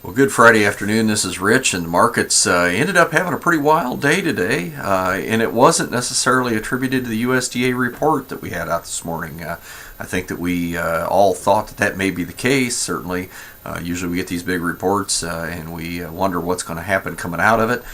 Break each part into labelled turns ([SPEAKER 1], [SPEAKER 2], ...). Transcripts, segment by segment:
[SPEAKER 1] Well, good Friday afternoon. This is Rich, and the markets ended up having a pretty wild day today, and it wasn't necessarily attributed to the USDA report that we had out this morning. I think that we all thought that may be the case. Certainly, usually we get these big reports, and we wonder what's going to happen coming out of it.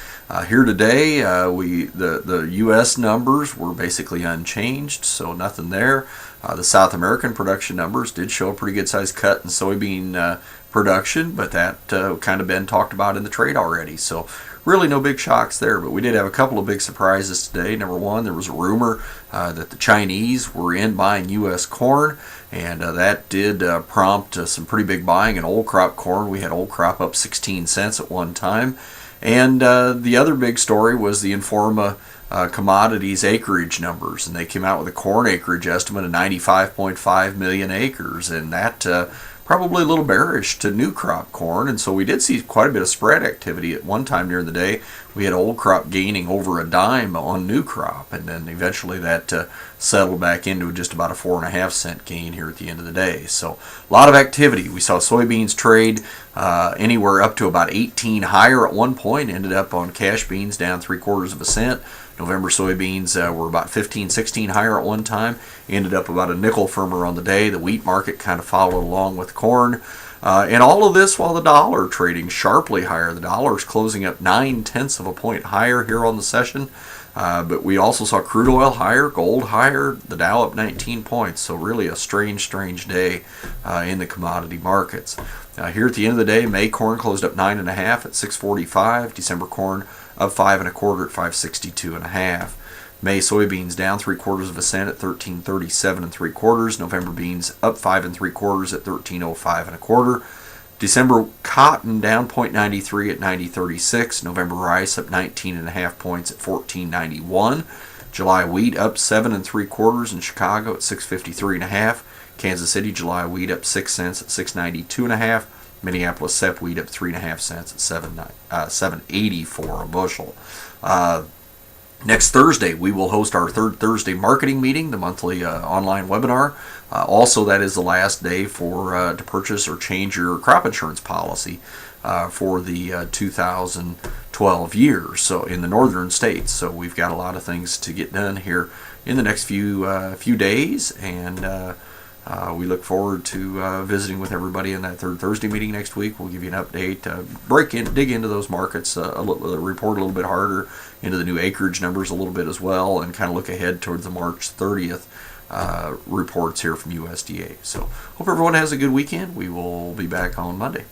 [SPEAKER 1] Here today, the U.S. numbers were basically unchanged, so nothing there. The South American production numbers did show a pretty good sized cut in soybean production, but that kind of been talked about in the trade already. So really no big shocks there, but we did have a couple of big surprises today. Number one, there was a rumor that the Chinese were in buying U.S. corn, and that did prompt some pretty big buying in old crop corn. We had old crop up 16 cents at one time. And the other big story was the Informa commodities acreage numbers, and they came out with a corn acreage estimate of 95.5 million acres, and that probably a little bearish to new crop corn. And so we did see quite a bit of spread activity at one time during the day. We had old crop gaining over a dime on new crop, and then eventually that settled back into just about a 4.5 cent gain here at the end of the day. So a lot of activity. We saw soybeans trade anywhere up to about 18 higher at one point, ended up on cash beans down 3/4 cent. November soybeans were about 15, 16 higher at one time, ended up about a nickel firmer on the day. The wheat market kind of followed along with corn. And all of this while the dollar trading sharply higher. The dollar is closing up 9/10 point higher here on the session. But we also saw crude oil higher, gold higher, the Dow up 19 points. So really a strange day in the commodity markets. Here at the end of the day, May corn closed up 9.5 at 6.45. December corn up 5.25 at 5.62.5. May soybeans down 3/4 cent at 13.37 3/4. November beans up 5.75 at 13.05 1/4. December cotton down 0.93 at 90.36. November rice up 19.5 points at 14.91. July wheat up 7.75 in Chicago at 6.53.5. Kansas City July wheat up 6 cents at 6.92.5. Minneapolis sep wheat up 3.5 cents at 7.84 a bushel. Next Thursday, we will host our third Thursday marketing meeting, the monthly online webinar. Also, that is the last day for to purchase or change your crop insurance policy for the 2012 year. So in the northern states, so we've got a lot of things to get done here in the next few days, and we look forward to visiting with everybody in that third Thursday meeting next week. We'll give you an update, dig into those markets, report a little bit harder into the new acreage numbers a little bit as well, and kind of look ahead towards the March 30th reports here from USDA. So hope everyone has a good weekend. We will be back on Monday.